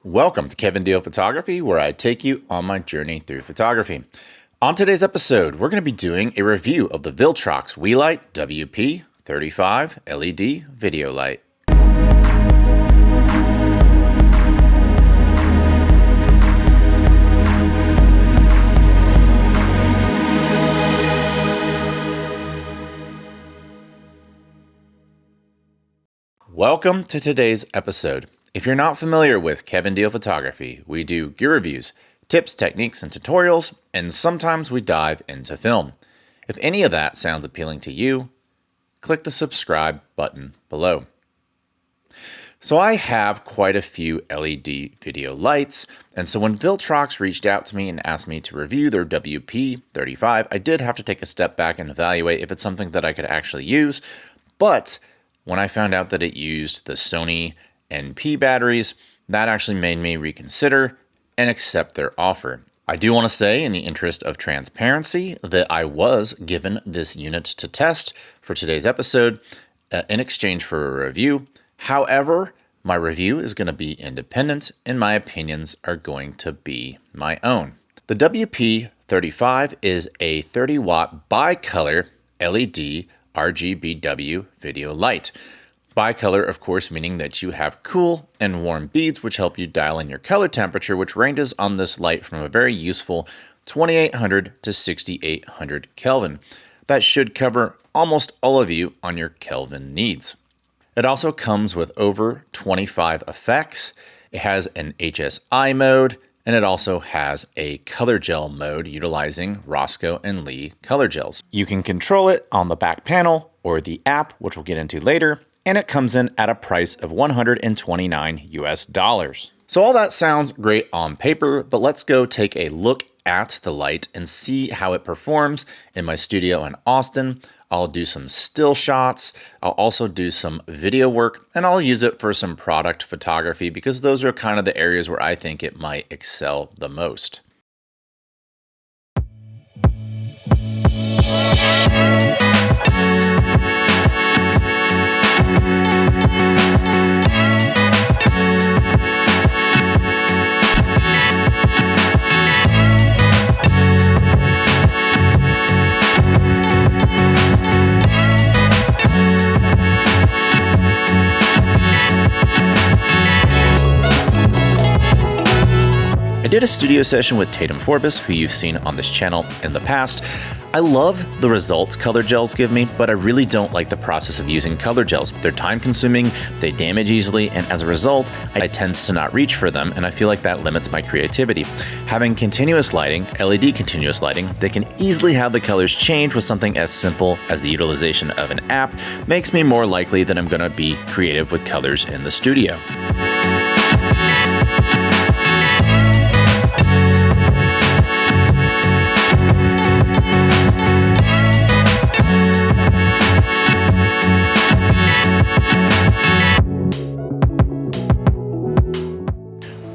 Welcome to Kevin Deal Photography, where I take you on my journey through photography. On today's episode, we're going to be doing a review of the Viltrox Weeylite WP35 LED video light. Welcome to today's episode. If you're not familiar with Kevin Deal Photography, we do gear reviews, tips, techniques, and tutorials, and sometimes we dive into film. If any of that sounds appealing to you, click the subscribe button below. So I have quite a few LED video lights, and so when Viltrox reached out to me and asked me to review their WP35, I did have to take a step back and evaluate if it's something that I could actually use, but when I found out that it used the Sony NP batteries, that actually made me reconsider and accept their offer. I do want to say, in the interest of transparency, that I was given this unit to test for today's episode in exchange for a review. However, my review is going to be independent and my opinions are going to be my own. The WP35 is a 30-watt bicolor LED RGB video light. Bicolor, of course, meaning that you have cool and warm beads, which help you dial in your color temperature, which ranges on this light from a very useful 2800 to 6800 Kelvin. That should cover almost all of you on your Kelvin needs. It also comes with over 25 effects. It has an HSI mode, and it also has a color gel mode utilizing Roscoe and Lee color gels. You can control it on the back panel or the app, which we'll get into later, and it comes in at a price of $129 US. So all that sounds great on paper, but let's go take a look at the light and see how it performs in my studio in Austin. I'll do some still shots. I'll also do some video work, and I'll use it for some product photography because those are kind of the areas where I think it might excel the most. I did a studio session with Tatum Forbes, who you've seen on this channel in the past. I love the results color gels give me, but I really don't like the process of using color gels. They're time consuming, they damage easily, and as a result, I tend to not reach for them, and I feel like that limits my creativity. Having continuous lighting, LED continuous lighting, that can easily have the colors change with something as simple as the utilization of an app makes me more likely that I'm gonna be creative with colors in the studio.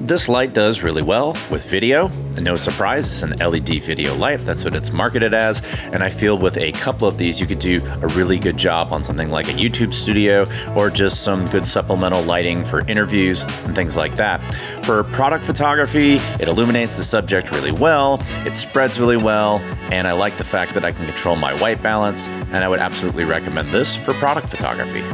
This light does really well with video, and no surprise, it's an LED video light. That's what it's marketed as, and I feel with a couple of these you could do a really good job on something like a YouTube studio or just some good supplemental lighting for interviews and things like that. For product photography, it illuminates the subject really well, it spreads really well, and I like the fact that I can control my white balance, and I would absolutely recommend this for product photography.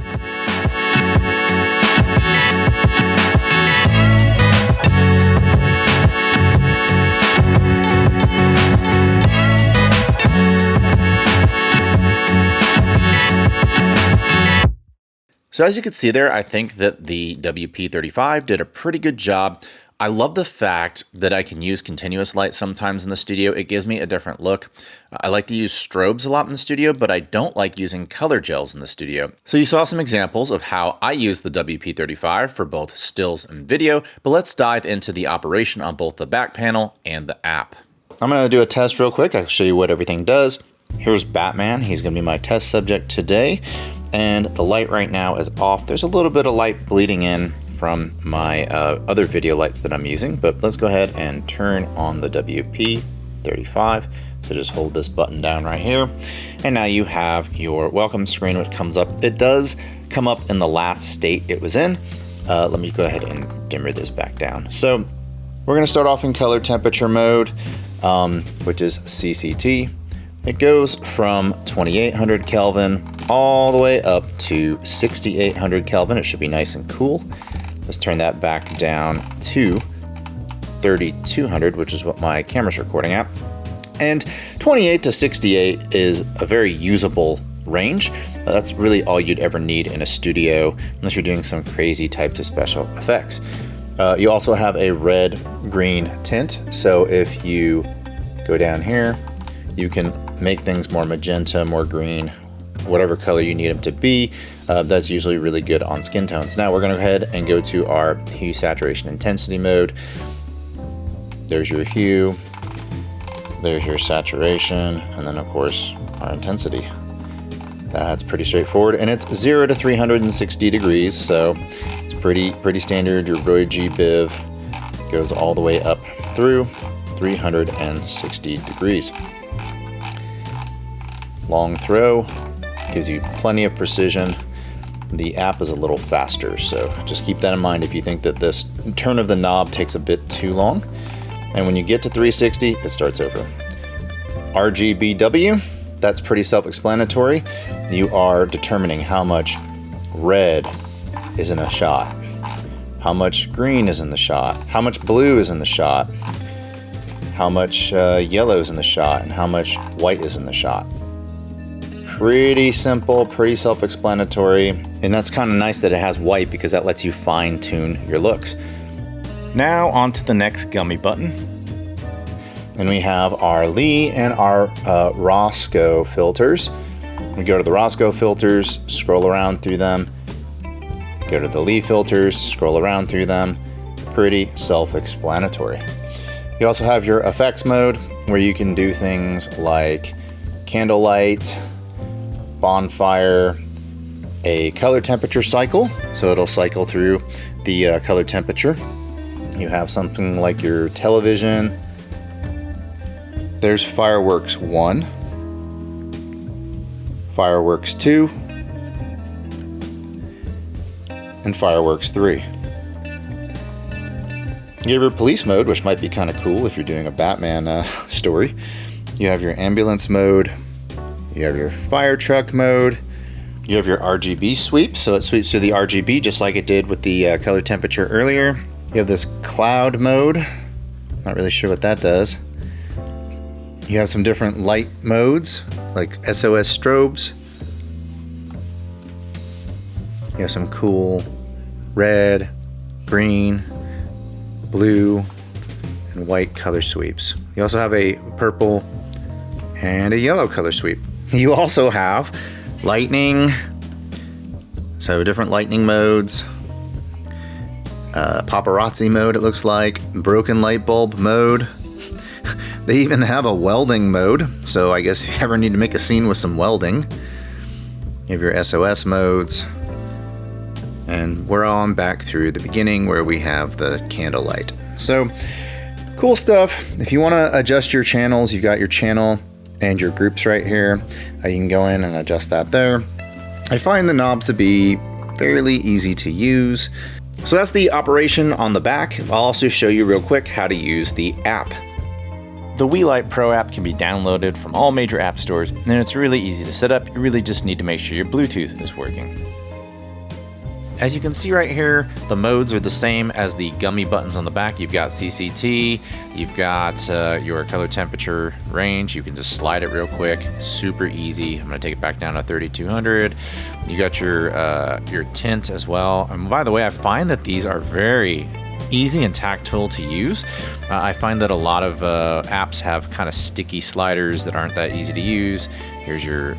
So as you can see there, I think that the WP35 did a pretty good job. I love the fact that I can use continuous light sometimes in the studio. It gives me a different look. I like to use strobes a lot in the studio, but I don't like using color gels in the studio. So you saw some examples of how I use the WP35 for both stills and video, but let's dive into the operation on both the back panel and the app. I'm gonna do a test real quick. I'll show you what everything does. Here's Batman. He's gonna be my test subject today. And the light right now is off. There's a little bit of light bleeding in from my other video lights that I'm using, but let's go ahead and turn on the WP35. So just hold this button down right here. And now you have your welcome screen, which comes up. It does come up in the last state it was in. Let me go ahead and dimmer this back down. So we're going to start off in color temperature mode, which is CCT. It goes from 2800 Kelvin all the way up to 6800 Kelvin. It should be nice and cool. Let's turn that back down to 3200, which is what my camera's recording at. And 28 to 68 is a very usable range. That's really all you'd ever need in a studio, unless you're doing some crazy types of special effects. You also have a red-green tint, so if you go down here, you can make things more magenta, more green, whatever color you need them to be. That's usually really good on skin tones. Now we're going to go ahead and go to our hue, saturation, intensity mode. There's your hue, there's your saturation, and then of course our intensity. That's pretty straightforward, and it's 0 to 360 degrees, so it's pretty standard. Your Roy G Biv goes all the way up through 360 degrees. Long throw gives you plenty of precision. The app is a little faster, so just keep that in mind if you think that this turn of the knob takes a bit too long. And when you get to 360, it starts over. RGBW, that's pretty self-explanatory. You are determining how much red is in a shot, how much green is in the shot, how much blue is in the shot, how much yellow is in the shot, and how much white is in the shot. Pretty simple, pretty self-explanatory, and that's kind of nice that it has white because that lets you fine-tune your looks. Now on to the next gummy button. And we have our Lee and our Roscoe filters. We go to the Roscoe filters, scroll around through them. Go to the Lee filters, scroll around through them. Pretty self-explanatory. You also have your effects mode where you can do things like candlelight, bonfire, a color temperature cycle. So it'll cycle through the color temperature. You have something like your television. There's fireworks 1, fireworks 2, and fireworks 3. You have your police mode, which might be kind of cool if you're doing a Batman story. You have your ambulance mode. You have your fire truck mode. You have your RGB sweep, so it sweeps through the RGB just like it did with the color temperature earlier. You have this cloud mode. Not really sure what that does. You have some different light modes, like SOS strobes. You have some cool red, green, blue, and white color sweeps. You also have a purple and a yellow color sweep. You also have lightning, so different lightning modes. Paparazzi mode, it looks like. Broken light bulb mode. They even have a welding mode, so I guess if you ever need to make a scene with some welding. You have your SOS modes. And we're on back through the beginning where we have the candlelight. So, cool stuff. If you want to adjust your channels, you've got your channel and your groups right here. You can go in and adjust that there. I find the knobs to be fairly easy to use. So that's the operation on the back. I'll also show you real quick how to use the app. The Weeylite Pro app can be downloaded from all major app stores, and it's really easy to set up. You really just need to make sure your Bluetooth is working. As you can see right here, the modes are the same as the gummy buttons on the back. You've got CCT, you've got your color temperature range. You can just slide it real quick, super easy. I'm gonna take it back down to 3200. You got your tint as well. And by the way, I find that these are very easy and tactile to use. I find that a lot of apps have kind of sticky sliders that aren't that easy to use. Here's your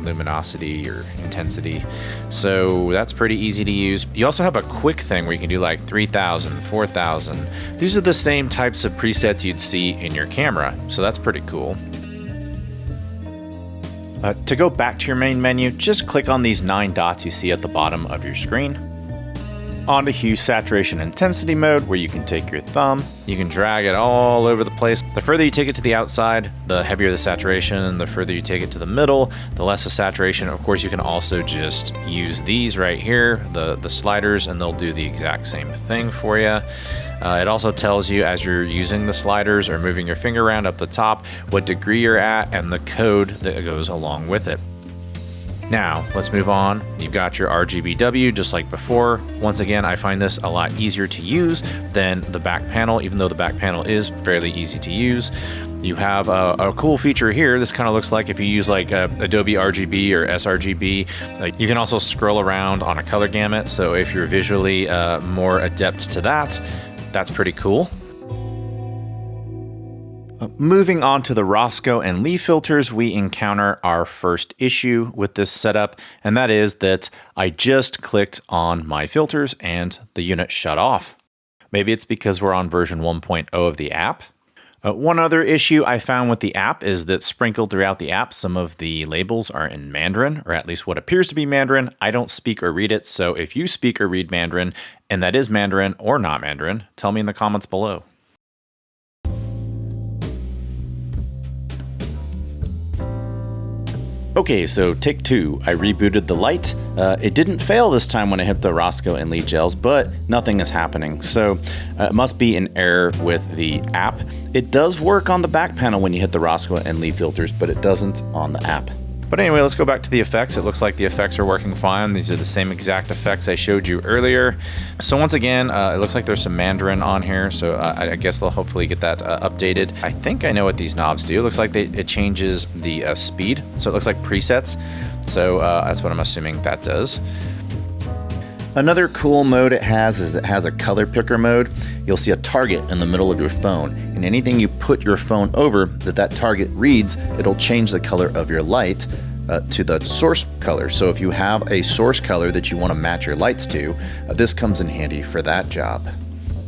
luminosity, your intensity. So that's pretty easy to use. You also have a quick thing where you can do like 3000, 4000. These are the same types of presets you'd see in your camera. So that's pretty cool. To go back to your main menu, just click on these 9 dots you see at the bottom of your screen. On to hue, saturation, intensity mode, where you can take your thumb, you can drag it all over the place. The further you take it to the outside, the heavier the saturation. The further you take it to the middle, the less the saturation. Of course, you can also just use these right here, the sliders, and they'll do the exact same thing for you. It also tells you as you're using the sliders or moving your finger around up the top, what degree you're at and the code that goes along with it. Now, let's move on. You've got your RGBW just like before. Once again, I find this a lot easier to use than the back panel, even though the back panel is fairly easy to use. You have a cool feature here. This kind of looks like if you use like Adobe RGB or sRGB, you can also scroll around on a color gamut. So if you're visually more adept to that, that's pretty cool. Moving on to the Roscoe and Lee filters, we encounter our first issue with this setup, and that is that I just clicked on my filters and the unit shut off. Maybe it's because we're on version 1.0 of the app. One other issue I found with the app is that sprinkled throughout the app, some of the labels are in Mandarin, or at least what appears to be Mandarin. I don't speak or read it, so if you speak or read Mandarin, and that is Mandarin or not Mandarin, tell me in the comments below. Okay, so take two. I rebooted the light. It didn't fail this time when I hit the Roscoe and Lee gels, but nothing is happening. So it must be an error with the app. It does work on the back panel when you hit the Roscoe and Lee filters, but it doesn't on the app. But anyway, let's go back to the effects. It looks like the effects are working fine. These are the same exact effects I showed you earlier. So once again, it looks like there's some Mandarin on here. So I guess they'll hopefully get that updated. I think I know what these knobs do. It looks like it changes the speed. So it looks like presets. So that's what I'm assuming that does. Another cool mode it has is it has a color picker mode. You'll see a target in the middle of your phone, and anything you put your phone over that target reads, it'll change the color of your light to the source color. So if you have a source color that you want to match your lights to, this comes in handy for that job.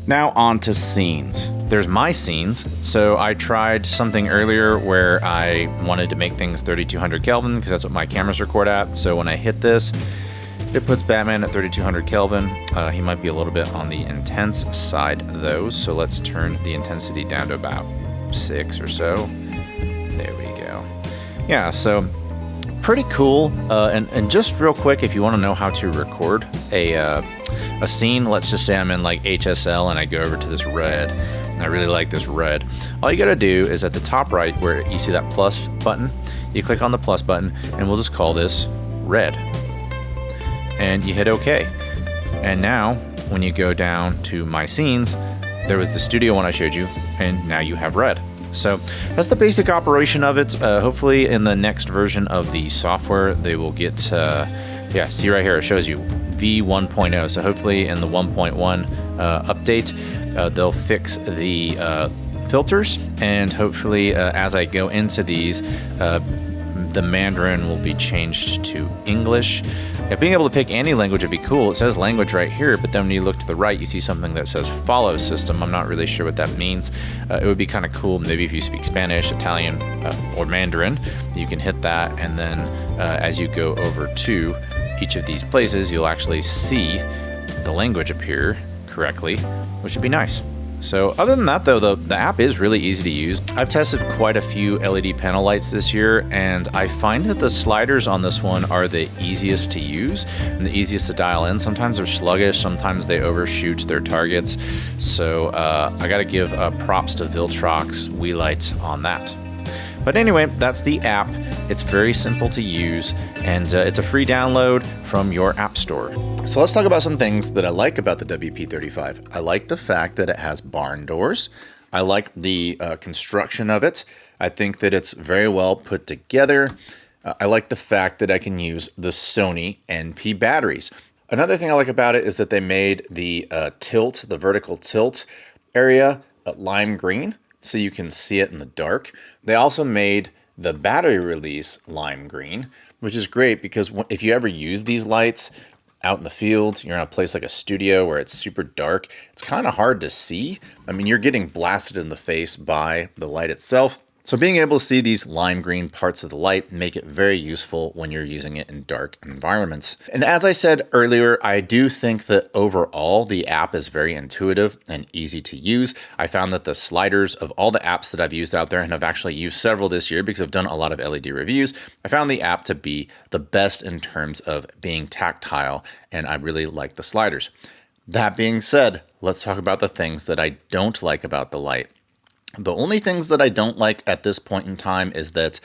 Now on to scenes. There's my scenes. So I tried something earlier where I wanted to make things 3200 Kelvin because that's what my cameras record at. So when I hit this, it puts Batman at 3200 Kelvin. He might be a little bit on the intense side though, so let's turn the intensity down to about 6 or so. There we go. Yeah, so pretty cool. And just real quick, if you want to know how to record a scene, let's just say I'm in like HSL and I go over to this red. And I really like this red. All you gotta do is at the top right where you see that plus button, you click on the plus button and we'll just call this red. And you hit OK. And now, when you go down to my scenes, there was the studio one I showed you, and now you have red. So that's the basic operation of it. Hopefully in the next version of the software, they will get, see right here, it shows you V1.0. So hopefully in the 1.1 update, they'll fix the filters, and hopefully as I go into these, the Mandarin will be changed to English. Being able to pick any language would be cool. It says language right here, but then when you look to the right, you see something that says follow system. I'm not really sure what that means. It would be kind of cool. Maybe if you speak Spanish, Italian, or Mandarin, you can hit that. And then as you go over to each of these places, you'll actually see the language appear correctly, which would be nice. So other than that though, the app is really easy to use. I've tested quite a few LED panel lights this year, and I find that the sliders on this one are the easiest to use and the easiest to dial in. Sometimes they're sluggish, sometimes they overshoot their targets. So I gotta give props to Viltrox Weeylite on that. But anyway, that's the app. It's very simple to use, and it's a free download from your app store. So let's talk about some things that I like about the WP35. I like the fact that it has barn doors. I like the construction of it. I think that it's very well put together. I like the fact that I can use the Sony NP batteries. Another thing I like about it is that they made the tilt, the vertical tilt area lime green, so you can see it in the dark. They also made the battery release lime green, which is great because if you ever use these lights out in the field, you're in a place like a studio where it's super dark, it's kind of hard to see. I mean, you're getting blasted in the face by the light itself. So being able to see these lime green parts of the light make it very useful when you're using it in dark environments. And as I said earlier, I do think that overall the app is very intuitive and easy to use. I found that the sliders of all the apps that I've used out there, and I've actually used several this year because I've done a lot of LED reviews, I found the app to be the best in terms of being tactile, and I really like the sliders. That being said, let's talk about the things that I don't like about the light. The only things that I don't like at this point in time is that,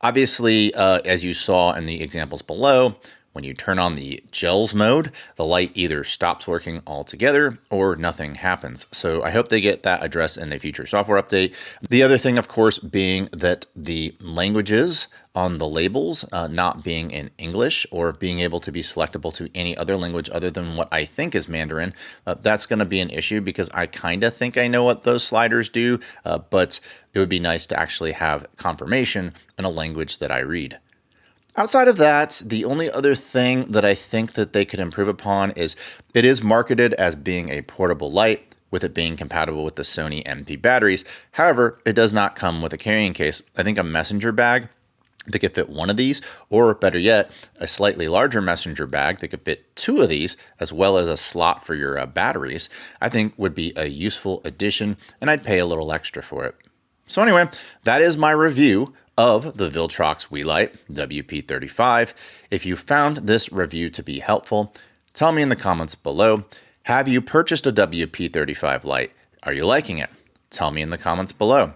obviously, as you saw in the examples below, when you turn on the gels mode, the light either stops working altogether or nothing happens. So I hope they get that addressed in a future software update. The other thing, of course, being that the languages on the labels not being in English or being able to be selectable to any other language other than what I think is Mandarin, that's going to be an issue because I kind of think I know what those sliders do, but it would be nice to actually have confirmation in a language that I read. Outside of that, the only other thing that I think that they could improve upon is it is marketed as being a portable light, with it being compatible with the Sony MP batteries. However, it does not come with a carrying case. I think a messenger bag that could fit one of these, or better yet, a slightly larger messenger bag that could fit two of these, as well as a slot for your batteries, I think would be a useful addition, and I'd pay a little extra for it. So anyway, that is my review of the Viltrox Weeylite WP35. If you found this review to be helpful, tell me in the comments below. Have you purchased a WP35 light? Are you liking it? Tell me in the comments below.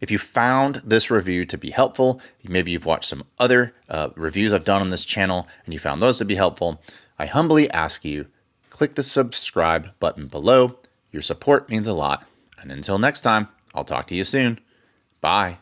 If you found this review to be helpful, maybe you've watched some other reviews I've done on this channel and you found those to be helpful, I humbly ask you, click the subscribe button below. Your support means a lot. And until next time, I'll talk to you soon. Bye.